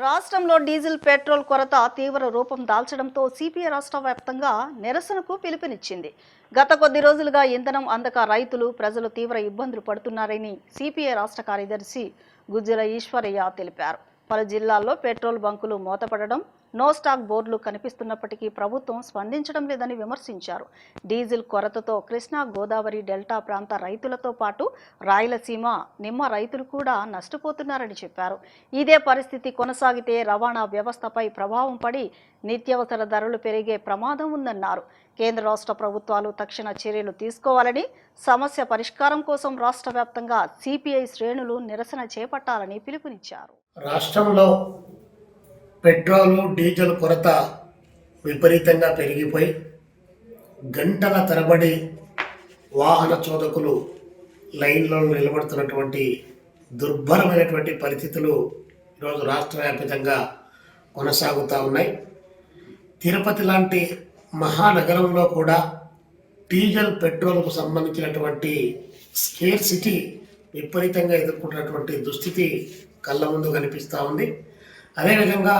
రాష్ట్రంలో diesel petrol కొరత తీవ్ర రూపం దాల్చడంతో సిపిఐ రాష్ట్ర వ్యాప్తంగా నిరసనకు పిలుపునిచ్చింది. గత కొద్ది రోజులుగా ఇంధనం అందక రైతులు, ప్రజలు తీవ్ర ఇబ్బందులు పడుతున్నారని సిపిఐ రాష్ట్ర కార్యదర్శి గుజ్జల ఈశ్వరయ్య తెలిపారు. పలు జిల్లాల్లో పెట్రోల్ బంకులు మూతపడడం, నో స్టాక్ బోర్డులు కనిపిస్తున్నప్పటికీ ప్రభుత్వం స్పందించడం లేదని విమర్శించారు. డీజిల్ కొరతతో కృష్ణా, గోదావరి డెల్టా ప్రాంత రైతులతో పాటు రాయలసీమ, నిమ్మ రైతులు కూడా నష్టపోతున్నారని చెప్పారు. ఇదే పరిస్థితి కొనసాగితే రవాణా వ్యవస్థపై ప్రభావం పడి నిత్యావసర ధరలు పెరిగే ప్రమాదం ఉందన్నారు. కేంద్ర రాష్ట్ర ప్రభుత్వాలు తక్షణ చర్యలు తీసుకోవాలని, సమస్య పరిష్కారం కోసం రాష్ట్ర వ్యాప్తంగా సిపిఐ శ్రేణులు నిరసన చేపట్టాలని పిలుపునిచ్చారు. రాష్ట్రంలో పెట్రోల్, డీజిల్ కొరత విపరీతంగా పెరిగిపోయి గంటల తరబడి వాహన చోదకులు లైన్లో నిలబడుతున్నటువంటి దుర్భరమైనటువంటి పరిస్థితులు ఈరోజు రాష్ట్ర వ్యాప్తంగా కొనసాగుతూ ఉన్నాయి. తిరుపతి లాంటి మహానగరంలో కూడా డీజిల్, పెట్రోల్కు సంబంధించినటువంటి స్కేర్సిటీ విపరీతంగా ఎదుర్కొంటున్నటువంటి దుస్థితి కళ్ళ ముందు కనిపిస్తూ ఉంది. అదేవిధంగా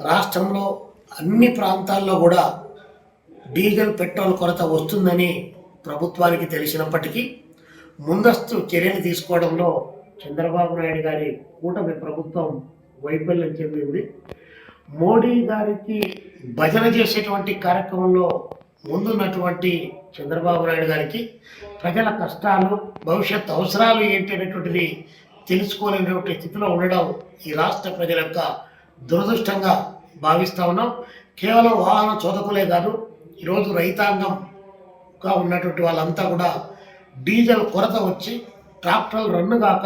రాష్ట్రంలో అన్ని ప్రాంతాల్లో కూడా డీజిల్, పెట్రోల్ కొరత వస్తుందని ప్రభుత్వానికి తెలిసినప్పటికీ ముందస్తు చర్యలు తీసుకోవడంలో చంద్రబాబు నాయుడు గారి కూటమి ప్రభుత్వం వైఫల్యం చెందింది. మోడీ గారికి భజన చేసేటువంటి కార్యక్రమంలో ముందున్నటువంటి చంద్రబాబు నాయుడు గారికి ప్రజల కష్టాలు, భవిష్యత్ అవసరాలు ఏంటి అనేటువంటిది తెలుసుకోలేనటువంటి స్థితిలో ఉండడం ఈ రాష్ట్ర ప్రజల యొక్క దురదృష్టంగా భావిస్తూ ఉన్నాం. కేవలం వాహన చోదకులే కాదు, ఈరోజు రైతాంగంగా ఉన్నటువంటి వాళ్ళంతా కూడా డీజిల్ కొరత వచ్చి ట్రాక్టర్లు రన్ను కాక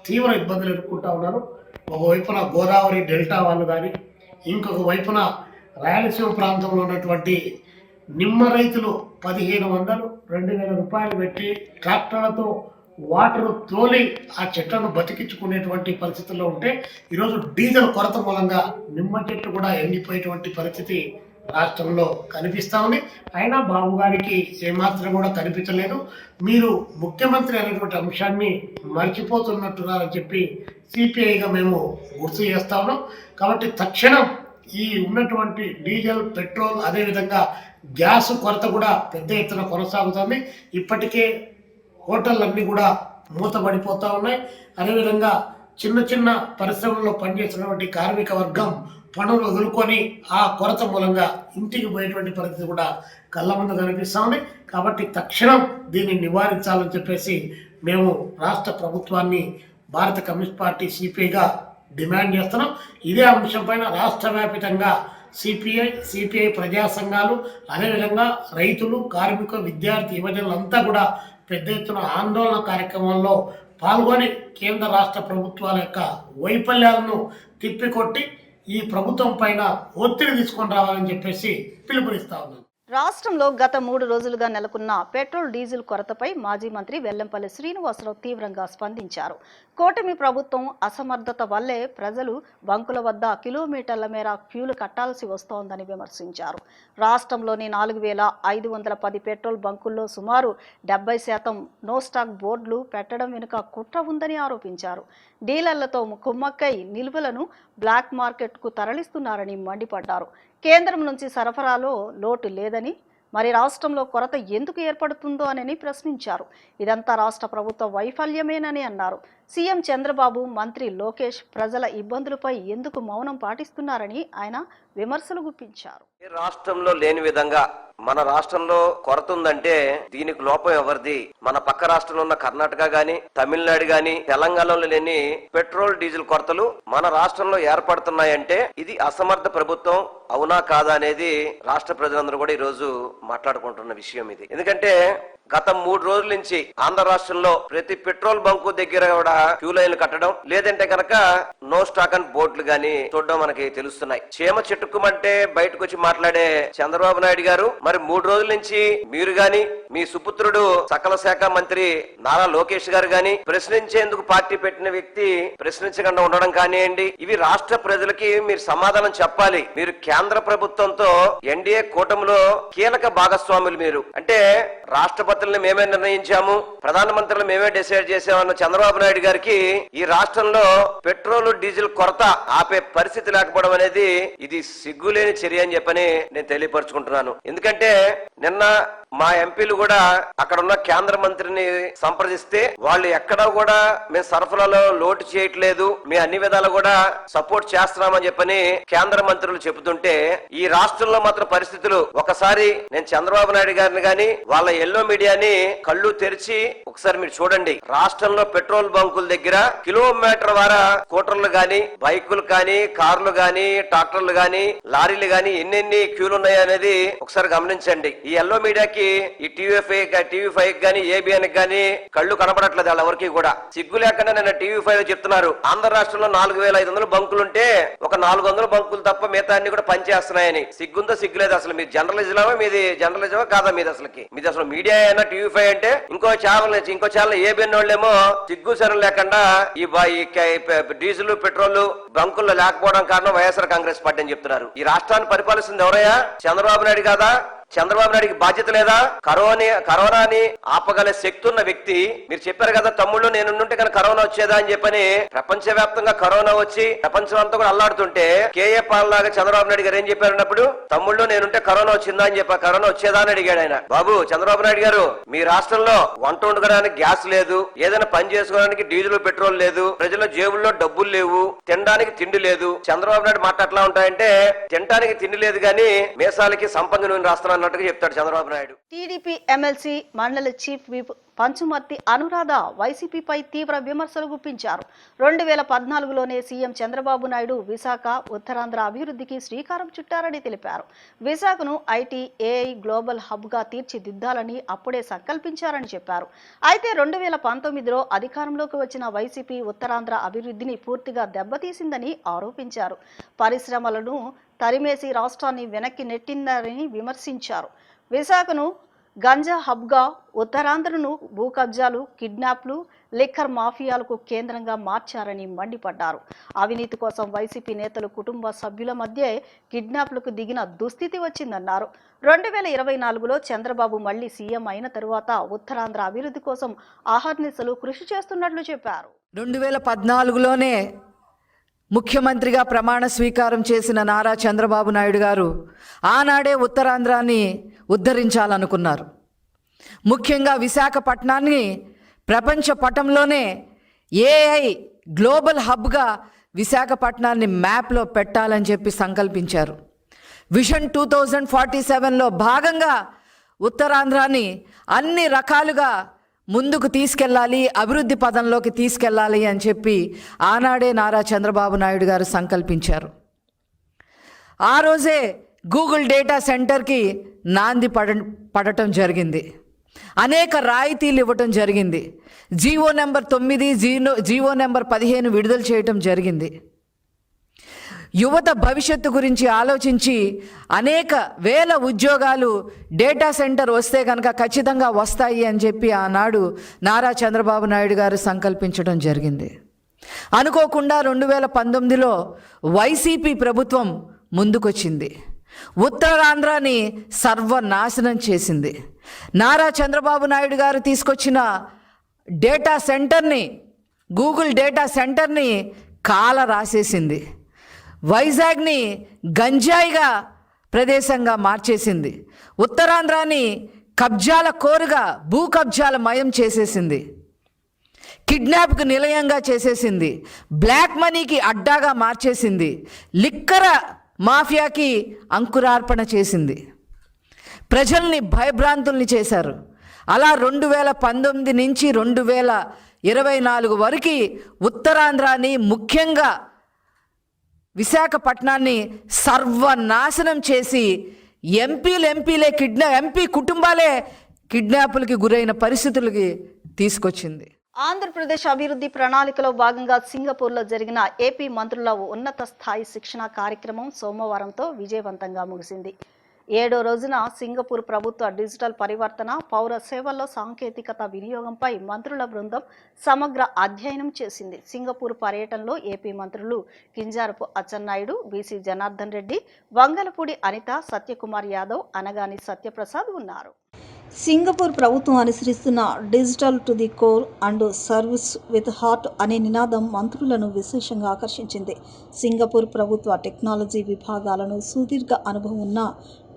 తీవ్ర ఇబ్బందులు ఎదుర్కొంటూ ఉన్నారు. ఒకవైపున గోదావరి డెల్టా వాళ్ళు కానీ, ఇంకొక వైపున రాయలసీమ ప్రాంతంలో ఉన్నటువంటి నిమ్మ రైతులు 1500, 2000 రూపాయలు పెట్టి ట్రాక్టర్లతో వాటర్ తోలి ఆ చెట్లను బతికించుకునేటువంటి పరిస్థితుల్లో ఉంటే ఈరోజు డీజిల్ కొరత మూలంగా నిమ్మ చెట్టు కూడా ఎండిపోయేటువంటి పరిస్థితి రాష్ట్రంలో కనిపిస్తూ ఉంది. అయినా బాబు గారికి ఏమాత్రం కూడా కనిపించలేదు. మీరు ముఖ్యమంత్రి అనేటువంటి అంశాన్ని మర్చిపోతున్నట్టున్నారని చెప్పి సిపిఐగా మేము గుర్తు చేస్తా ఉన్నాం. కాబట్టి తక్షణం ఈ ఉన్నటువంటి డీజిల్, పెట్రోల్, అదేవిధంగా గ్యాస్ కొరత కూడా పెద్ద ఎత్తున కొనసాగుతుంది. ఇప్పటికే హోటళ్ళన్నీ కూడా మూతపడిపోతూ ఉన్నాయి. అదేవిధంగా చిన్న చిన్న పరిశ్రమల్లో పనిచేస్తున్నటువంటి కార్మిక వర్గం పనులు వదులుకొని ఆ కొరత మూలంగా ఇంటికి పోయేటువంటి పరిస్థితి కూడా కళ్ళ ముందు కనిపిస్తూ ఉంది. కాబట్టి తక్షణం దీన్ని నివారించాలని చెప్పేసి మేము రాష్ట్ర ప్రభుత్వాన్ని భారత కమ్యూనిస్ట్ పార్టీ సిపిఐగా డిమాండ్ చేస్తున్నాం. ఇదే అంశం పైన రాష్ట్ర వ్యాప్తంగా సిపిఐ ప్రజా సంఘాలు, అదేవిధంగా రైతులు, కార్మిక, విద్యార్థి, యువజనులంతా కూడా పెద్ద ఎత్తున ఆందోళన కార్యక్రమంలో పాల్గొని కేంద్ర రాష్ట్ర ప్రభుత్వాల యొక్క వైఫల్యాలను తిప్పికొట్టి ఈ ప్రభుత్వం పైన ఒత్తిడి తీసుకొని రావాలని చెప్పేసి పిలుపునిస్తా ఉన్నాం. రాష్ట్రంలో గత 3 రోజులుగా నెలకొన్న పెట్రోల్, డీజిల్ కొరతపై మాజీ మంత్రి వెల్లంపల్లి శ్రీనివాసరావు తీవ్రంగా స్పందించారు. కూటమి ప్రభుత్వం అసమర్థత వల్లే ప్రజలు బంకుల వద్ద కిలోమీటర్ల మేర క్యూలు కట్టాల్సి వస్తోందని విమర్శించారు. రాష్ట్రంలోని 4510 పెట్రోల్ బంకుల్లో సుమారు 70% నో స్టాక్ బోర్డులు పెట్టడం వెనుక కుట్ర ఉందని ఆరోపించారు. డీలర్లతో కుమ్మక్కై నిల్వలను బ్లాక్ మార్కెట్కు తరలిస్తున్నారని మండిపడ్డారు. కేంద్రం నుంచి సరఫరాలో లోటు లేదని, మరి రాష్ట్రంలో కొరత ఎందుకు ఏర్పడుతుందో అని ప్రశ్నించారు. ఇదంతా రాష్ట్ర ప్రభుత్వ వైఫల్యమేనని అన్నారు. సీఎం చంద్రబాబు, మంత్రి లోకేష్ ప్రజల ఇబ్బందులపై ఎందుకు మౌనం పాటిస్తున్నారని ఆయన విమర్శలు గుప్పించారు. రాష్ట్రంలో లేని విధంగా మన రాష్ట్రంలో కొరత ఉందంటే దీనికి లోపం ఎవరిది? మన పక్క రాష్ట్రంలో ఉన్న కర్ణాటక గాని, తమిళనాడు గాని, తెలంగాణలో లేని పెట్రోల్, డీజిల్ కొరతలు మన రాష్ట్రంలో ఏర్పడుతున్నాయంటే ఇది అసమర్థ ప్రభుత్వం అవునా కాదా అనేది రాష్ట్ర ప్రజలందరూ కూడా ఈ రోజు మాట్లాడుకుంటున్న విషయం ఇది. ఎందుకంటే గత 3 రోజుల నుంచి ఆంధ్ర రాష్ట్రంలో ప్రతి పెట్రోల్ బంకు దగ్గర కూడా క్యూ లైన్లు కట్టడం, లేదంటే కనుక నో స్టాక్ అండ్ బోర్డులు గాని చూడడం మనకి తెలుస్తున్నాయి. చీమ చెట్టుకుమంటే బయటకు వచ్చి మాట్లాడే చంద్రబాబు నాయుడు గారు మరి 3 రోజుల నుంచి మీరు గాని, మీ సుపుత్రుడు సకల శాఖ మంత్రి నారా లోకేష్ గారు గాని ప్రశ్నించేందుకు పార్టీ పెట్టిన వ్యక్తి ప్రశ్నించకుండా ఉండడం కానివ్వండి, ఇవి రాష్ట్ర ప్రజలకి మీరు సమాధానం చెప్పాలి. మీరు కేంద్ర ప్రభుత్వంతో ఎన్డీఏ కూటమిలో కీలక భాగస్వాములు. మీరు అంటే రాష్ట్రపతుల్ని మేమే నిర్ణయించాము, ప్రధానమంత్రులు మేమే డిసైడ్ చేసామన్న చంద్రబాబు నాయుడు గారికి ఈ రాష్ట్రంలో పెట్రోల్ డీజిల్ కొరత ఆపే పరిస్థితి లేకపోవడం అనేది ఇది సిగ్గులేని చర్య అని చెప్పని నేను తెలియపరుచుకుంటున్నాను. ఎందుకంటే నిన్న మా ఎంపీలు కూడా అక్కడ ఉన్న కేంద్ర మంత్రిని సంప్రదిస్తే వాళ్ళు ఎక్కడా కూడా మేము సరఫరాలో లోటు చేయట్లేదు, మేము అన్ని విధాలు కూడా సపోర్ట్ చేస్తున్నామని చెప్పని కేంద్ర మంత్రులు చెబుతుంటే ఈ రాష్ట్రంలో మాత్రం పరిస్థితులు ఒకసారి నేను చంద్రబాబు నాయుడు గారిని గాని వాళ్ళ ఎల్లో మీడియాని కళ్ళు తెరిచి ఒకసారి మీరు చూడండి. రాష్ట్రంలో పెట్రోల్ బంకుల దగ్గర కిలోమీటర్ వారా స్కూటర్లు గాని, బైకులు కానీ, కార్లు గాని, ట్రాక్టర్లు గాని, లారీలు గాని ఎన్నెన్ని క్యూలు ఉన్నాయి అనేది ఒకసారి గమనించండి. ఈ ఎల్లో మీడియాకి ఈ టీవీ5 గానీ ఏబిఎన్ గానీ కళ్ళు కనబడట్లేదు వాళ్ళెవరికి కూడా. సిగ్గు లేకుండా నిన్న టీవీ5 చెప్తున్నారు ఆంధ్ర రాష్ట్రంలో 4500 బంకులుంటే ఒక 400 బంకులు తప్ప మిగతా అన్ని కూడా పనిచేస్తున్నాయని. సిగ్గుందో సిగ్గులేదు అసలు. మీరు జర్నలిజమా కాదా మీది అసలు మీడియా అయినా టీవీ5 అంటే ఇంకో ఛానల్ ఏబిఎన్ వాళ్ళేమో సిగ్గు సరం లేకుండా ఈ డీజిల్ పెట్రోల్ బంకుల్లో లేకపోవడం కారణం వైఎస్ఆర్ కాంగ్రెస్ పార్టీ అని చెప్తున్నారు. ఈ రాష్ట్రాన్ని పరిపాలిస్తుంది ఎవరయ్యా? చంద్రబాబు నాయుడు కాదా? చంద్రబాబు నాయుడికి బాధ్యత లేదా? కరోనాని ఆపగల శక్తి ఉన్న వ్యక్తి. మీరు చెప్పారు కదా తమ్ముళ్ళు నేనుంటే కానీ కరోనా వచ్చేదా అని చెప్పని. ప్రపంచవ్యాప్తంగా కరోనా వచ్చి ప్రపంచం అంతా కూడా అల్లాడుతుంటే కేఏ పాలలాగా చంద్రబాబు నాయుడు గారు ఏం చెప్పారన్నప్పుడు తమ్ముళ్ళు నేనుంటే కరోనా వచ్చిందా అని చెప్పా. కరోనా వచ్చేదా అని అడిగాడు ఆయన. బాబు చంద్రబాబు నాయుడు గారు, మీ రాష్ట్రంలో వంట వండుకోవడానికి గ్యాస్ లేదు, ఏదైనా పని చేసుకోవడానికి డీజిల్ పెట్రోల్ లేదు, ప్రజల జేబుల్లో డబ్బులు లేవు, తినడానికి తిండి లేదు. చంద్రబాబు నాయుడు మాట ఎట్లా ఉంటాయంటే తినడానికి తిండి లేదు కానీ మీసాలకి సంపంగి నూనె రాస్తున్నా అన్నట్టుగా చెప్తాడు చంద్రబాబు నాయుడు. టీడీపీ ఎమ్మెల్సీ మండలి చీఫ్ విప్ పంచుమర్తి అనురాధ వైసీపీపై తీవ్ర విమర్శలు గుప్పించారు. 2014లోనే సీఎం చంద్రబాబు నాయుడు విశాఖ ఉత్తరాంధ్ర అభివృద్ధికి శ్రీకారం చుట్టారని తెలిపారు. విశాఖను ఐటీ ఏఐ గ్లోబల్ హబ్గా తీర్చిదిద్దాలని అప్పుడే సంకల్పించారని చెప్పారు. అయితే 2019లో అధికారంలోకి వచ్చిన వైసీపీ ఉత్తరాంధ్ర అభివృద్ధిని పూర్తిగా దెబ్బతీసిందని ఆరోపించారు. పరిశ్రమలను తరిమేసి రాష్ట్రాన్ని వెనక్కి నెట్టిందని విమర్శించారు. విశాఖను గంజా హబ్గా, ఉత్తరాంధ్రను భూ కబ్జాలు, కిడ్నాప్లు, లిక్కర్ మాఫియాలకు కేంద్రంగా మార్చారని మండిపడ్డారు. అవినీతి కోసం వైసీపీ నేతలు కుటుంబ సభ్యుల మధ్య కిడ్నాప్లకు దిగిన దుస్థితి వచ్చిందన్నారు. 2024లో చంద్రబాబు మళ్లీ సీఎం అయిన తరువాత ఉత్తరాంధ్ర అభివృద్ధి కోసం అహర్నిశలు కృషి చేస్తున్నట్లు చెప్పారు. 2014లోనే ముఖ్యమంత్రిగా ప్రమాణ స్వీకారం చేసిన నారా చంద్రబాబు నాయుడు గారు ఆనాడే ఉత్తరాంధ్రాన్ని ఉద్ధరించాలనుకున్నారు. ముఖ్యంగా విశాఖపట్నాన్ని ప్రపంచ పటంలోనే ఏఐ గ్లోబల్ హబ్గా విశాఖపట్నాన్ని మ్యాప్లో పెట్టాలని చెప్పి సంకల్పించారు. విజన్ 2047లో భాగంగా ఉత్తరాంధ్రాన్ని అన్ని రకాలుగా ముందుకు తీసుకెళ్ళాలి, అభివృద్ధి పదంలోకి తీసుకెళ్ళాలి అని చెప్పి ఆనాడే నారా చంద్రబాబు నాయుడు గారు సంకల్పించారు. ఆ రోజే గూగుల్ డేటా సెంటర్కి నాంది పడటం జరిగింది. అనేక రాయితీలు ఇవ్వటం జరిగింది. జీవో నెంబర్ 9, జీవో నెంబర్ 15 విడుదల చేయటం జరిగింది. యువత భవిష్యత్తు గురించి ఆలోచించి అనేక వేల ఉద్యోగాలు డేటా సెంటర్ వస్తే కనుక ఖచ్చితంగా వస్తాయి అని చెప్పి ఆనాడు నారా చంద్రబాబు నాయుడు గారు సంకల్పించడం జరిగింది. అనుకోకుండా 2019లో వైసీపీ ప్రభుత్వం ముందుకొచ్చింది. ఉత్తరాంధ్రాని సర్వనాశనం చేసింది. నారా చంద్రబాబు నాయుడు గారు తీసుకొచ్చిన డేటా సెంటర్ని, గూగుల్ డేటా సెంటర్ని కాల రాసేసింది. వైజాగ్ని గంజాయిగా ప్రదేశంగా మార్చేసింది. ఉత్తరాంధ్రాని కబ్జాల కోరుగా, భూ కబ్జాల మయం చేసేసింది. కిడ్నాప్కు నిలయంగా చేసేసింది. బ్లాక్ మనీకి అడ్డాగా మార్చేసింది. లిక్కర మాఫియాకి అంకురార్పణ చేసింది. ప్రజల్ని భయభ్రాంతుల్ని చేశారు. అలా 2019 నుంచి 2024 వరకు ఉత్తరాంధ్రాని, ముఖ్యంగా విశాఖపట్నాన్ని సర్వనాశనం చేసి ఎంపీ కుటుంబాలే కిడ్నాపులకి గురైన పరిస్థితులకి తీసుకొచ్చింది. ఆంధ్రప్రదేశ్ అభివృద్ధి ప్రణాళికలో భాగంగా సింగపూర్లో జరిగిన ఏపీ మంత్రుల ఉన్నత స్థాయి శిక్షణ కార్యక్రమం సోమవారంతో విజయవంతంగా ముగిసింది. 7వ రోజున సింగపూర్ ప్రభుత్వ డిజిటల్ పరివర్తన, పౌర సేవల్లో సాంకేతికత వినియోగంపై మంత్రుల బృందం సమగ్ర అధ్యయనం చేసింది. సింగపూర్ పర్యటనలో ఏపీ మంత్రులు కింజారపు అచ్చెన్నాయుడు, బీసీ జనార్దన్ రెడ్డి, వంగలపూడి అనిత, సత్యకుమార్ యాదవ్, అనగాని సత్యప్రసాద్ ఉన్నారు. సింగపూర్ ప్రభుత్వం అనుసరిస్తున్న digital to the core and service with heart అనే నినాదం మంత్రులను విశేషంగా ఆకర్షించింది. సింగపూర్ ప్రభుత్వ టెక్నాలజీ విభాగాలను సుదీర్ఘ అనుభవం ఉన్న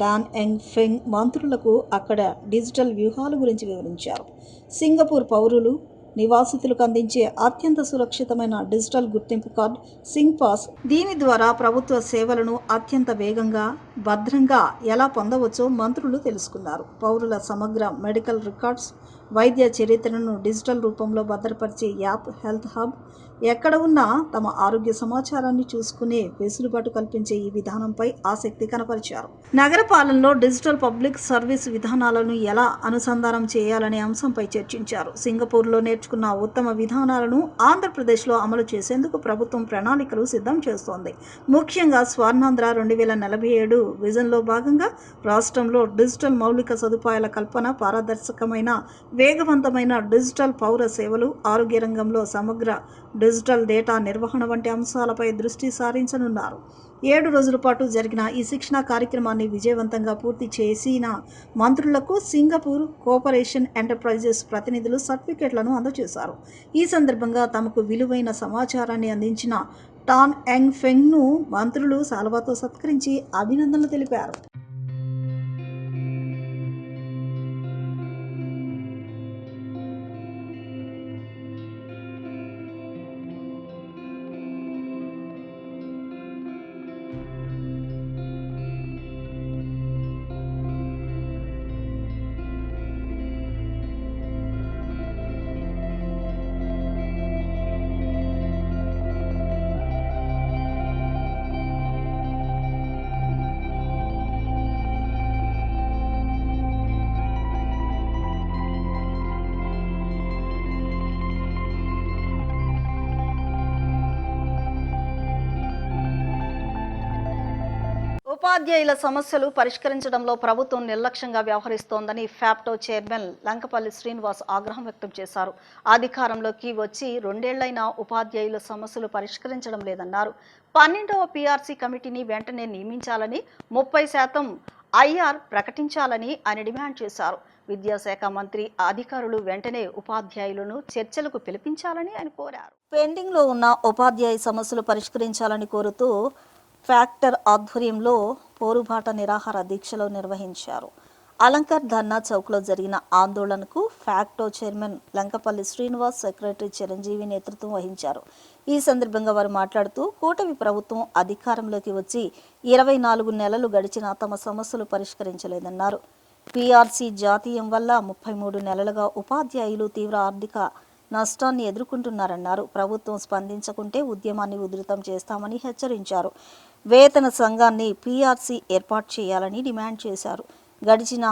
టాన్ ఎంగ్ ఫెంగ్ మంత్రులకు అక్కడ డిజిటల్ వ్యూహాల గురించి వివరించారు. సింగపూర్ పౌరులు నివాసితులకు అందించే అత్యంత సురక్షితమైన డిజిటల్ గుర్తింపు కార్డ్ సింగ్ పాస్. దీని ద్వారా ప్రభుత్వ సేవలను అత్యంత వేగంగా, భద్రంగా ఎలా పొందవచ్చో మంత్రులు తెలుసుకున్నారు. పౌరుల సమగ్ర మెడికల్ రికార్డ్స్, వైద్య చరిత్రను డిజిటల్ రూపంలో భద్రపరిచే యాప్ హెల్త్ హబ్, ఎక్కడ ఉన్నా తమ ఆరోగ్య సమాచారాన్ని చూసుకునే వెసులుబాటు కల్పించే ఈ విధానంపై ఆసక్తి కనపరిచారు. నగర పాలనలో డిజిటల్ పబ్లిక్ సర్వీస్ విధానాలను ఎలా అనుసంధానం చేయాలనే అంశంపై చర్చించారు. సింగపూర్లో నేర్చుకున్న ఉత్తమ విధానాలను ఆంధ్రప్రదేశ్లో అమలు చేసేందుకు ప్రభుత్వం ప్రణాళికలు సిద్ధం చేస్తోంది. ముఖ్యంగా స్వర్ణాంధ్ర 2047 విజన్లో భాగంగా రాష్ట్రంలో డిజిటల్ మౌలిక సదుపాయాల కల్పన, పారదర్శకమైన, వేగవంతమైన డిజిటల్ పౌర సేవలు, ఆరోగ్య రంగంలో సమగ్ర డిజిటల్ డేటా నిర్వహణ వంటి అంశాలపై దృష్టి సారించనున్నారు. 7 రోజుల పాటు జరిగిన ఈ శిక్షణా కార్యక్రమాన్ని విజయవంతంగా పూర్తి చేసిన మంత్రులకు సింగపూర్ కోఆపరేషన్ ఎంటర్ప్రైజెస్ ప్రతినిధులు సర్టిఫికెట్లను అందజేశారు. ఈ సందర్భంగా తమకు విలువైన సమాచారాన్ని అందించిన టాన్ ఎంగ్ ఫెంగ్ను మంత్రులు శాలువాతో సత్కరించి అభినందనలు తెలిపారు. ఉపాధ్యాయుల సమస్యలు పరిష్కరించడంలో ప్రభుత్వం నిర్లక్ష్యంగా వ్యవహరిస్తోందని ఫ్యాప్టో చైర్మన్ లంకపల్లి శ్రీనివాస్ ఆగ్రహం వ్యక్తం చేశారు. అధికారంలోకి వచ్చి 2 ఏళ్లైనా ఉపాధ్యాయుల సమస్యలు పరిష్కరించడం లేదన్నారు. 12వ పీఆర్సీ కమిటీని వెంటనే నియమించాలని, 30% ఐఆర్ ప్రకటించాలని ఆయన డిమాండ్ చేశారు. విద్యాశాఖ మంత్రి అధికారులు వెంటనే ఉపాధ్యాయులను చర్చలకు పిలిపించాలని ఆయన కోరారు. పెండింగ్లో ఉన్న ఉపాధ్యాయ సమస్యలు పరిష్కరించాలని కోరుతూ ఫ్యాక్టర్ ఆధ్వర్యంలో పోరుబాట నిరాహార దీక్షలు నిర్వహించారు. అలంకర్ ధర్నా చౌక్లో జరిగిన ఆందోళనకు facto chairman Lankapalli Srinivas, secretary Chiranjeevi నేతృత్వం వహించారు. ఈ సందర్భంగా వారు మాట్లాడుతూ, కూటమి ప్రభుత్వం అధికారంలోకి వచ్చి 24 నెలలు గడిచినా తమ సమస్యలు పరిష్కరించలేదన్నారు. పీఆర్సీ జాతీయం వల్ల 33 నెలలుగా ఉపాధ్యాయులు తీవ్ర ఆర్థిక నష్టాన్ని ఎదుర్కొంటున్నారన్నారు. ప్రభుత్వం స్పందించకుంటే ఉద్యమాన్ని ఉధృతం చేస్తామని హెచ్చరించారు. వేతన సంఘాన్ని పీఆర్సీ ఏర్పాటు చేయాలని డిమాండ్ చేశారు. గడిచిన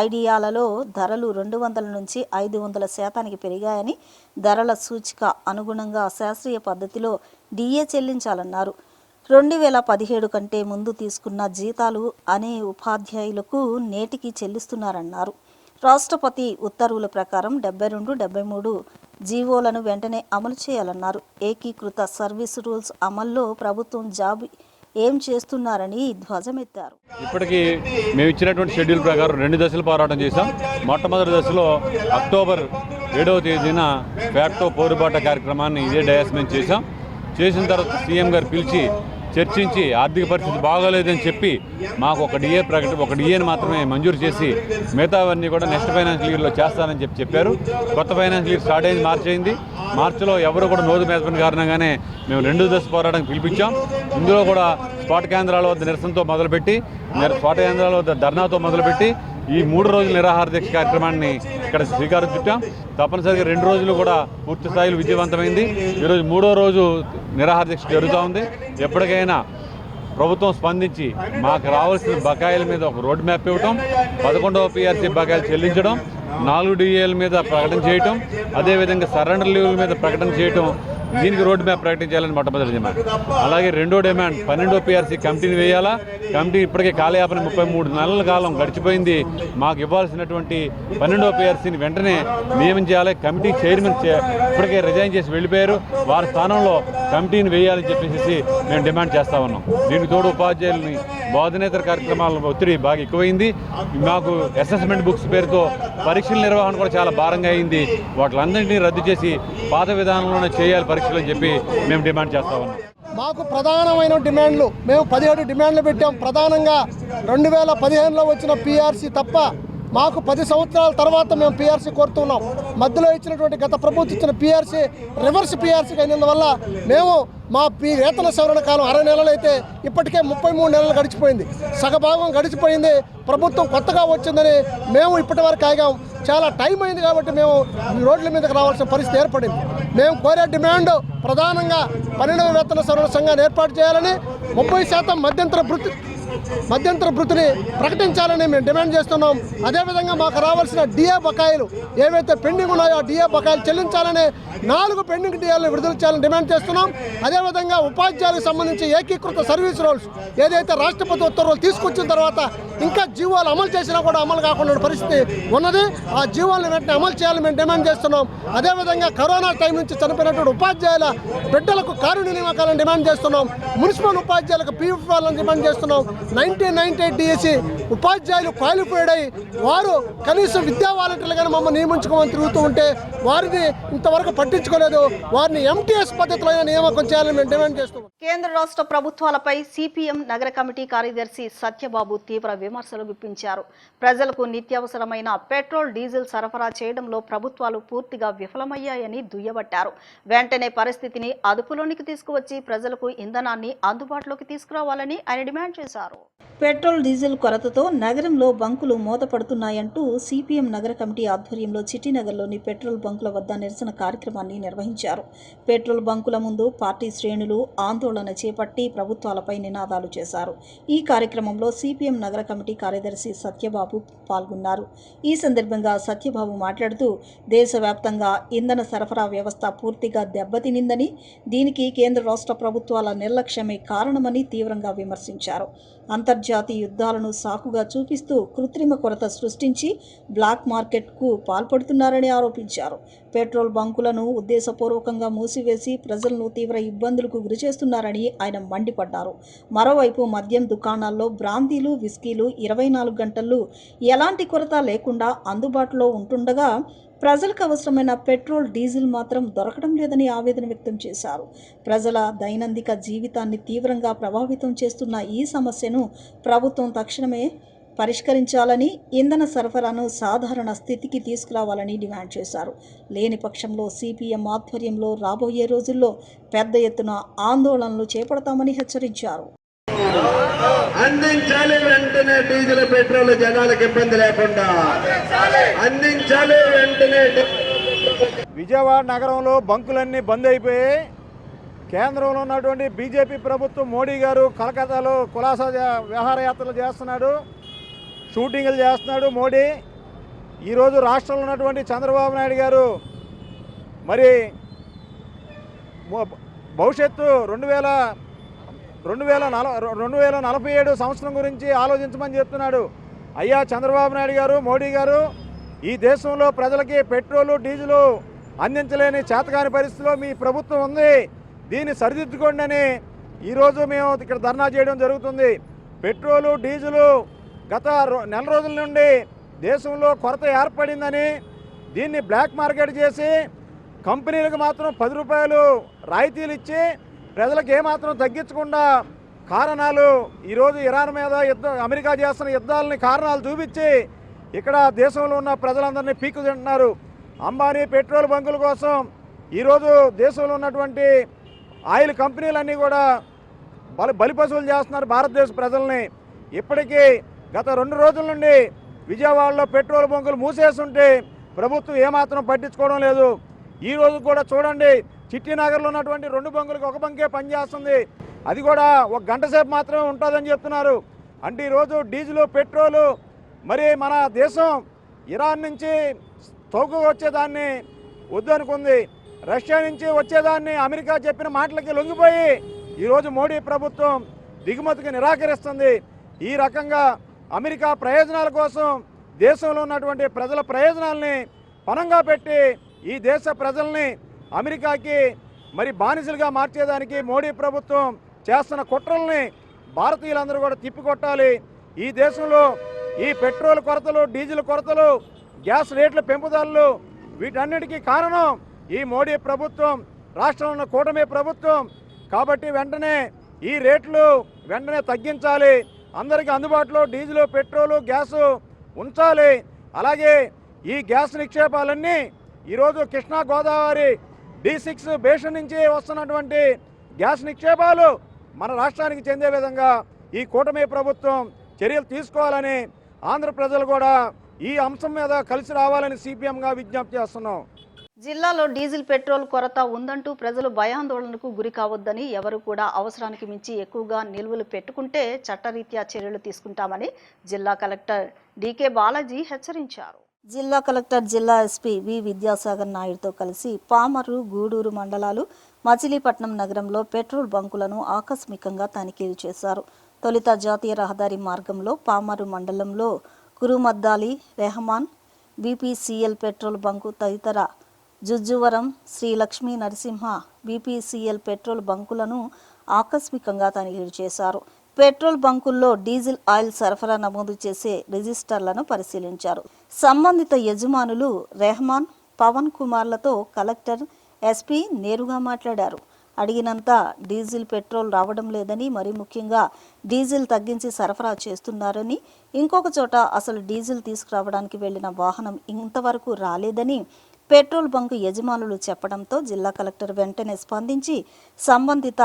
ఐడియాలలో ధరలు 200 నుంచి 500% పెరిగాయని, ధరల సూచిక అనుగుణంగా శాస్త్రీయ పద్ధతిలో డిఏ చెల్లించాలన్నారు. 2017 కంటే ముందు తీసుకున్న జీతాలు అనే ఉపాధ్యాయులకు నేటికి చెల్లిస్తున్నారన్నారు. రాష్ట్రపతి ఉత్తర్వుల ప్రకారం 72, 73 జీవోలను వెంటనే అమలు చేయాలన్నారు. ఏకీకృత సర్వీస్ రూల్స్ అమల్లో ప్రభుత్వం జాబ్ ఏం చేస్తున్నారని ధ్వజమెత్తారు. ఇప్పటికీ మేము ఇచ్చినటువంటి షెడ్యూల్ ప్రకారం 2 దశలు పోరాటం చేశాం. మొట్టమొదటి దశలో అక్టోబర్ 7వ తేదీన ఫ్యాక్టో పోరుబాట కార్యక్రమాన్ని ఇదే డయాస్ మేము చేసిన తర్వాత సీఎం గారు పిలిచి చర్చించి ఆర్థిక పరిస్థితి బాగోలేదని చెప్పి మాకు ఒక డిఏని మాత్రమే మంజూరు చేసి మిగతావన్నీ కూడా నెక్స్ట్ ఫైనాన్షియల్ ఇయర్లో చేస్తానని చెప్పారు. కొత్త ఫైనాన్షియల్ ఇయర్ స్టార్ట్ అయింది మార్చిలో ఎవరు కూడా నోరు మేదపడిన కారణంగానే మేము 2 దశ పోరాటానికి పిలిపించాం. ఇందులో కూడా స్పాట్ కేంద్రాల వద్ద నిరసనతో మొదలుపెట్టి, స్పాట్ కేంద్రాల వద్ద ధర్నాతో మొదలుపెట్టి ఈ 3 రోజుల నిరాహార దీక్ష కార్యక్రమాన్ని ఇక్కడ శ్రీకారం చుట్టాం. తప్పనిసరిగా 2 రోజులు కూడా పూర్తి స్థాయిలో విజయవంతమైంది. ఈరోజు 3వ రోజు నిరాహార దీక్ష జరుగుతూ ఉంది. ఎప్పటికైనా ప్రభుత్వం స్పందించి మాకు రావాల్సిన బకాయిల మీద ఒక రోడ్ మ్యాప్ ఇవ్వటం, 11వ పీఆర్సీ బకాయిలు చెల్లించడం, 4 డిఏల మీద ప్రకటన చేయటం, అదేవిధంగా సరెండర్ లీవుల మీద ప్రకటన చేయటం, దీనికి రోడ్ మ్యాప్ ప్రకటించాలని మొట్టమొదటి డిమాండ్. అలాగే రెండో డిమాండ్ 12వ పీఆర్సీ కమిటీని వేయాలా. కమిటీ ఇప్పటికే కాలయాపన 33 నెలల కాలం గడిచిపోయింది. మాకు ఇవ్వాల్సినటువంటి 12వ పీఆర్సీని వెంటనే నియమించాలి. కమిటీ చైర్మన్ ఇప్పటికే రిజైన్ చేసి వెళ్ళిపోయారు. వారి స్థానంలో కమిటీని వేయాలని చెప్పేసి మేము డిమాండ్ చేస్తా ఉన్నాం. దీనికి తోడు ఉపాధ్యాయులని బోధనేతర కార్యక్రమాల ఒత్తిడి బాగా ఎక్కువైంది. మాకు అసెస్మెంట్ బుక్స్ పేరుతో పరీక్షల నిర్వహణ కూడా చాలా భారంగా అయింది. వాటిలందరినీ రద్దు చేసి పాత విధానంలోనే చేయాలి పరీక్షలు అని చెప్పి మేము డిమాండ్ చేస్తా ఉన్నాం. మాకు ప్రధానమైన డిమాండ్లు మేము 17 డిమాండ్లు పెట్టాం. ప్రధానంగా 2015లో వచ్చిన పిఆర్సీ తప్ప మాకు 10 సంవత్సరాల తర్వాత మేము పిఆర్సీ కోరుతున్నాం. మధ్యలో ఇచ్చినటువంటి గత ప్రభుత్వం ఇచ్చిన పిఆర్సీ రివర్స్ పిఆర్సీకి అయినందువల్ల మేము మా వేతన సవరణ కాలం 60 నెలలు అయితే ఇప్పటికే 33 నెలలు గడిచిపోయింది. సగభాగం గడిచిపోయింది. ప్రభుత్వం కొత్తగా వచ్చిందని మేము ఇప్పటి వరకు ఆగాం. చాలా టైం అయింది కాబట్టి మేము రోడ్ల మీదకి రావాల్సిన పరిస్థితి ఏర్పడింది. మేము కోరే డిమాండ్ ప్రధానంగా 12వ వేతన సవరణ సంఘాన్ని ఏర్పాటు చేయాలని, 30% మధ్యంతర భృతిని ప్రకటించాలని మేము డిమాండ్ చేస్తున్నాం. అదేవిధంగా మాకు రావాల్సిన డిఏ బకాయిలు ఏవైతే పెండింగ్ ఉన్నాయో ఆ డిఏ బకాయిలు చెల్లించాలని, 4 పెండింగ్ డిఏలను విడుదల చేయాలని డిమాండ్ చేస్తున్నాం. అదేవిధంగా ఉపాధ్యాయులకు సంబంధించి ఏకీకృత సర్వీస్ రోల్స్ ఏదైతే రాష్ట్రపతి ఉత్తర్వులు తీసుకొచ్చిన తర్వాత ఇంకా జీవోలు అమలు చేసినా కూడా అమలు కాకుండా పరిస్థితి ఉన్నది. ఆ జీవోలను వెంటనే అమలు చేయాలని మేము డిమాండ్ చేస్తున్నాం. అదేవిధంగా కరోనా టైం నుంచి చనిపోయినటువంటి ఉపాధ్యాయుల బిడ్డలకు కారుణ్య నియామకాలను డిమాండ్ చేస్తున్నాం. మున్సిపల్ ఉపాధ్యాయులకు పీఎఫ్ వాళ్ళని డిమాండ్ చేస్తున్నాం. 1998 డిఎస్సి ఉపాధ్యాయులు క్వాలిఫైడ్ అయ్యి వారు కనీసం విద్యా వాలంటీర్లుగానే మమ్మల్ని నియమించుకోమని తిరుగుతూ ఉంటే వారిని ఇంతవరకు పట్టించుకోలేదు. వారిని ఎంటీఎస్ పద్ధతిలో నియామకం చేయాలని మేము డిమాండ్ చేస్తున్నాం. కేంద్ర రాష్ట్ర ప్రభుత్వాలపై సిపిఎం నగర కమిటీ కార్యదర్శి సత్యబాబు తీవ్ర విమర్శలు గుప్పించారు. ప్రజలకు నిత్యావసరమైన పెట్రోల్, డీజిల్ సరఫరా చేయడంలో ప్రభుత్వాలు పూర్తిగా విఫలమయ్యాయని దుయ్యబట్టారు. వెంటనే పరిస్థితిని అదుపులోనికి తీసుకువచ్చి ప్రజలకు ఇంధనాన్ని అందుబాటులోకి తీసుకురావాలని ఆయన డిమాండ్ చేశారు. పెట్రోల్, డీజిల్ కొరతతో నగరంలో బంకులు మూతపడుతున్నాయంటూ సిపిఎం నగర కమిటీ ఆధ్వర్యంలో చిట్టినగర్లోని పెట్రోల్ బంకుల వద్ద నిరసన కార్యక్రమాన్ని నిర్వహించారు. పెట్రోల్ బంకుల ముందు పార్టీ శ్రేణులు ఆందోళన చేపట్టి ప్రభుత్వాలపై నినాదాలు చేశారు. ఈ కార్యక్రమంలో సిపిఎం నగర కమిటీ కార్యదర్శి సత్యబాబు పాల్గొన్నారు. ఈ సందర్భంగా సత్యబాబు మాట్లాడుతూ దేశవ్యాప్తంగా ఇంధన సరఫరా వ్యవస్థ పూర్తిగా దెబ్బతినిందని, దీనికి కేంద్ర రాష్ట్ర ప్రభుత్వాల నిర్లక్ష్యమే కారణమని తీవ్రంగా విమర్శించారు. అంతర్జాతీయ యుద్ధాలను సాకుగా చూపిస్తూ కృత్రిమ కొరత సృష్టించి బ్లాక్ మార్కెట్కు పాల్పడుతున్నారని ఆరోపించారు. పెట్రోల్ బంకులను ఉద్దేశపూర్వకంగా మూసివేసి ప్రజలను తీవ్ర ఇబ్బందులకు గురిచేస్తున్నారని ఆయన మండిపడ్డారు. మరోవైపు మద్యం దుకాణాల్లో బ్రాందీలు, విస్కీలు 24 గంటలు ఎలాంటి కొరత లేకుండా అందుబాటులో ఉంటుండగా ప్రజలకు అవసరమైన పెట్రోల్, డీజిల్ మాత్రం దొరకడం లేదని ఆవేదన వ్యక్తం చేశారు. ప్రజల దైనందిక జీవితాన్ని తీవ్రంగా ప్రభావితం చేస్తున్న ఈ సమస్యను ప్రభుత్వం తక్షణమే పరిష్కరించాలని, ఇంధన సరఫరాను సాధారణ స్థితికి తీసుకురావాలని డిమాండ్ చేశారు. లేని పక్షంలో సిపిఎం ఆధ్వర్యంలో రాబోయే రోజుల్లో పెద్ద ఎత్తున ఆందోళనలు చేపడతామని హెచ్చరించారు. అందించాలి వెంటనే డీజిల్, పెట్రోల్ జనాలకు ఇబ్బంది లేకుండా అందించాలి వెంటనే. విజయవాడ నగరంలో బంకులన్నీ బంద్ అయిపోయాయి. కేంద్రంలో ఉన్నటువంటి బీజేపీ ప్రభుత్వం మోడీ గారు కలకత్తాలో కులాసా విహారయాత్రలు చేస్తున్నాడు, షూటింగ్లు చేస్తున్నాడు మోడీ. ఈరోజు రాష్ట్రంలో ఉన్నటువంటి చంద్రబాబు నాయుడు గారు మరి భవిష్యత్తు 2047 సంవత్సరం గురించి ఆలోచించమని చెప్తున్నాడు. అయ్యా చంద్రబాబు నాయుడు గారు, మోడీ గారు, ఈ దేశంలో ప్రజలకి పెట్రోలు, డీజిలు అందించలేని చేతకాని పరిస్థితిలో మీ ప్రభుత్వం ఉంది. దీన్ని సరిదిద్దుకోండి అని ఈరోజు మేము ఇక్కడ ధర్నా చేయడం జరుగుతుంది. పెట్రోలు, డీజిలు గత నెల రోజుల నుండి దేశంలో కొరత ఏర్పడిందని, దీన్ని బ్లాక్ మార్కెట్ చేసి కంపెనీలకు మాత్రం 10 రూపాయలు రాయితీలు ఇచ్చి ప్రజలకు ఏమాత్రం తగ్గించకుండా కారణాలు ఈరోజు ఇరాన్ మీద అమెరికా చేస్తున్న యుద్ధాలని కారణాలు చూపించి ఇక్కడ దేశంలో ఉన్న ప్రజలందరినీ పీక్కు తింటున్నారు. అంబానీ పెట్రోల్ బంకుల కోసం ఈరోజు దేశంలో ఉన్నటువంటి ఆయిల్ కంపెనీలన్నీ కూడా బలిపశువులు చేస్తున్నారు భారతదేశ ప్రజల్ని. ఇప్పటికీ గత 2 రోజుల నుండి విజయవాడలో పెట్రోల్ బంకులు మూసేస్తుంటే ప్రభుత్వం ఏమాత్రం పట్టించుకోవడం లేదు. ఈ రోజు కూడా చూడండి, చిట్టినగర్లో ఉన్నటువంటి 2 బంకులకు 1 బంకే పనిచేస్తుంది. అది కూడా 1 గంట సేపు మాత్రమే ఉంటుందని చెప్తున్నారు. అంటే ఈరోజు డీజిల్, పెట్రోలు మరి మన దేశం ఇరాన్ నుంచి చౌకగా వచ్చేదాన్ని వద్దనుకుంది, రష్యా నుంచి వచ్చేదాన్ని అమెరికా చెప్పిన మాటలకి లొంగిపోయి ఈరోజు మోడీ ప్రభుత్వం దిగుమతికి నిరాకరిస్తుంది. ఈ రకంగా అమెరికా ప్రయోజనాల కోసం దేశంలో ఉన్నటువంటి ప్రజల ప్రయోజనాల్ని పణంగా పెట్టి ఈ దేశ ప్రజల్ని అమెరికాకి మరి బానిసలుగా మార్చేదానికి మోడీ ప్రభుత్వం చేస్తున్న కుట్రల్ని భారతీయులందరూ కూడా తిప్పికొట్టాలి. ఈ దేశంలో ఈ పెట్రోల్ కొరతలు, డీజిల్ కొరతలు, గ్యాస్ రేట్ల పెంపుదలలు వీటన్నిటికీ కారణం ఈ మోడీ ప్రభుత్వం, రాష్ట్రంలో ఉన్న కూటమి ప్రభుత్వం. కాబట్టి వెంటనే ఈ రేట్లు వెంటనే తగ్గించాలి. అందరికీ అందుబాటులో డీజిల్, పెట్రోలు, గ్యాసు ఉంచాలి. అలాగే ఈ గ్యాస్ నిక్షేపాలన్నీ ఈరోజు కృష్ణా గోదావరి D6 బేషన్ నుంచి వస్తున్నటువంటి గ్యాస్ నిక్షేపాలు మన రాష్ట్రానికి చెందే విధంగా ఈ కూటమి ప్రభుత్వం చర్యలు తీసుకోవాలని ఆంధ్ర ప్రజలు కూడా ఈ అంశం మీద కలిసి రావాలని సిపిఎంగా విజ్ఞప్తి చేస్తున్నాం. జిల్లాలో డీజిల్ పెట్రోల్ కొరత ఉందంటూ ప్రజలు భయాందోళనకు గురి కావద్దని, ఎవరు కూడా అవసరానికి మించి ఎక్కువగా నిల్వలు పెట్టుకుంటే చట్టరీత్యా చర్యలు తీసుకుంటామని జిల్లా కలెక్టర్ డికే బాలాజీ హెచ్చరించారు. జిల్లా కలెక్టర్ జిల్లా ఎస్పీ వి విద్యాసాగర్ నాయుడుతో కలిసి పామర్రు, గూడూరు మండలాలు, మచిలీపట్నం నగరంలో పెట్రోల్ బంకులను ఆకస్మికంగా తనిఖీలు చేశారు. తొలుత జాతీయ రహదారి మార్గంలో పామర్రు మండలంలో Kurumaddali, Rahman, BPCL petrol bunk తదితర జుజ్జువరం, శ్రీ లక్ష్మీ నరసింహ బీపీసీఎల్ పెట్రోల్ బంకులను ఆకస్మికంగా తనిఖీలు చేశారు. పెట్రోల్ బంకుల్లో డీజిల్ ఆయిల్ సరఫరా నమోదు చేసే రిజిస్టర్లను పరిశీలించారు. సంబంధిత యజమానులు రెహమాన్, పవన్ కుమార్లతో కలెక్టర్, ఎస్పీ నేరుగా మాట్లాడారు. అడిగినంత డీజిల్, పెట్రోల్ రావడం లేదని, మరి ముఖ్యంగా డీజిల్ తగ్గించి సరఫరా చేస్తున్నారని, ఇంకొక చోట అసలు డీజిల్ తీసుకురావడానికి వెళ్లిన వాహనం ఇంతవరకు రాలేదని పెట్రోల్ బంకు యజమానులు చెప్పడంతో జిల్లా కలెక్టర్ వెంటనే స్పందించి సంబంధిత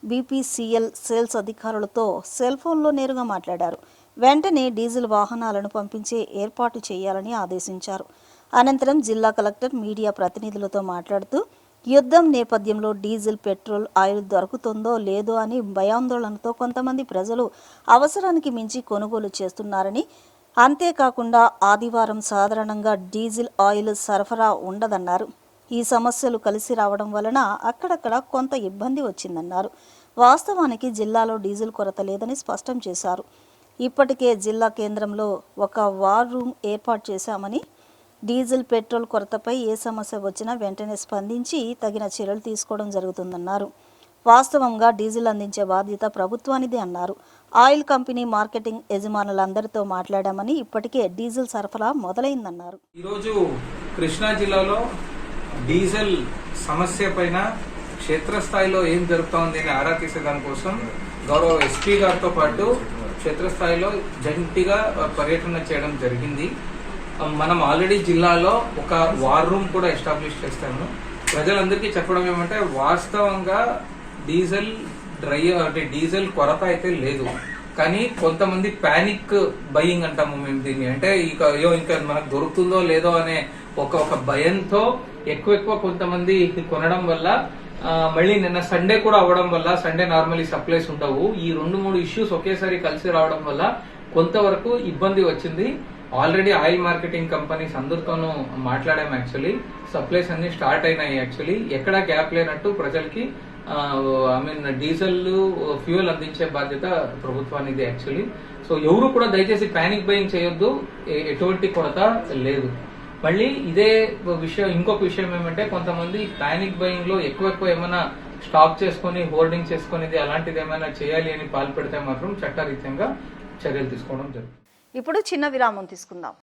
బీపీసీఎల్ సేల్స్ అధికారులతో సెల్ ఫోన్లో నేరుగా మాట్లాడారు. వెంటనే డీజిల్ వాహనాలను పంపించే ఏర్పాటు చేయాలని ఆదేశించారు. అనంతరం జిల్లా కలెక్టర్ మీడియా ప్రతినిధులతో మాట్లాడుతూ యుద్ధం నేపథ్యంలో డీజిల్, పెట్రోల్, ఆయిల్ దొరుకుతుందో లేదో అని భయాందోళనతో కొంతమంది ప్రజలు అవసరానికి మించి కొనుగోలు చేస్తున్నారని, అంతేకాకుండా ఆదివారం సాధారణంగా డీజిల్, ఆయిల్ సరఫరా ఉండదన్నారు. ఈ సమస్యలు కలిసి రావడం వలన అక్కడక్కడ కొంత ఇబ్బంది వచ్చిందన్నారు. వాస్తవానికి జిల్లాలో డీజిల్ కొరత లేదని స్పష్టం చేశారు. ఇప్పటికే జిల్లా కేంద్రంలో ఒక వార్ రూమ్ ఏర్పాటు చేశామని, డీజిల్, పెట్రోల్ కొరతపై ఏ సమస్య వచ్చినా వెంటనే స్పందించి తగిన చర్యలు తీసుకోవడం జరుగుతుందన్నారు. వాస్తవంగా డీజిల్ అందించే బాధ్యత ప్రభుత్వానిదే అన్నారు. ఆయిల్ కంపెనీ మార్కెటింగ్ యజమానులందరితో మాట్లాడామని, ఇప్పటికే డీజిల్ సరఫరా మొదలైందన్నారు. ఈరోజు కృష్ణా జిల్లాలో డీజిల్ సమస్య పైన క్షేత్రస్థాయిలో ఏం జరుగుతోంది అని ఆరా తీసే దానికోసం గౌరవ ఎస్పీ గారితో పాటు క్షేత్రస్థాయిలో జంటిగా పర్యటన చేయడం జరిగింది. మనం ఆల్రెడీ జిల్లాలో ఒక వార్ రూమ్ కూడా ఎస్టాబ్లిష్ చేస్తాము. ప్రజలందరికీ చెప్పడం ఏమంటే, వాస్తవంగా డీజిల్ డీజిల్ కొరత అయితే లేదు, కానీ కొంతమంది ప్యానిక్ బయింగ్ అంటాము మేము దీన్ని. అంటే ఇంకా మనకు దొరుకుతుందో లేదో అనే ఒక భయంతో ఎక్కువ కొంతమంది కొనడం వల్ల, మళ్ళీ నిన్న సండే కూడా అవ్వడం వల్ల, సండే నార్మల్లీ సప్లైస్ ఉండవు, ఈ 2-3 ఇష్యూస్ ఒకేసారి కలిసి రావడం వల్ల కొంతవరకు ఇబ్బంది వచ్చింది. ఆల్రెడీ ఆయిల్ మార్కెటింగ్ కంపెనీస్ అందరితోనూ మాట్లాడాము. యాక్చువల్లీ సప్లైస్ అన్ని స్టార్ట్ అయినాయి. యాక్చువల్లీ ఎక్కడా గ్యాప్ లేనట్టు ప్రజలకి డీజిల్, ఫ్యూయల్ అందించే బాధ్యత ప్రభుత్వానిది యాక్చువల్లీ. సో ఎవరు కూడా దయచేసి ప్యానిక్ బయింగ్ చేయొద్దు, ఎటువంటి కొరత లేదు. మళ్ళీ ఇదే విషయం, ఇంకొక విషయం ఏమంటే, కొంతమంది ప్యానిక్ బయింగ్ లో ఎక్కువ ఏమైనా స్టాక్ చేసుకుని, హోర్డింగ్ చేసుకునేది అలాంటిది ఏమైనా చేయాలి అని పాల్పడితే మాత్రం చట్టరీత్యంగా చర్యలు తీసుకోవడం జరుగుతుంది. ఇప్పుడు చిన్న విరామం తీసుకుందాం.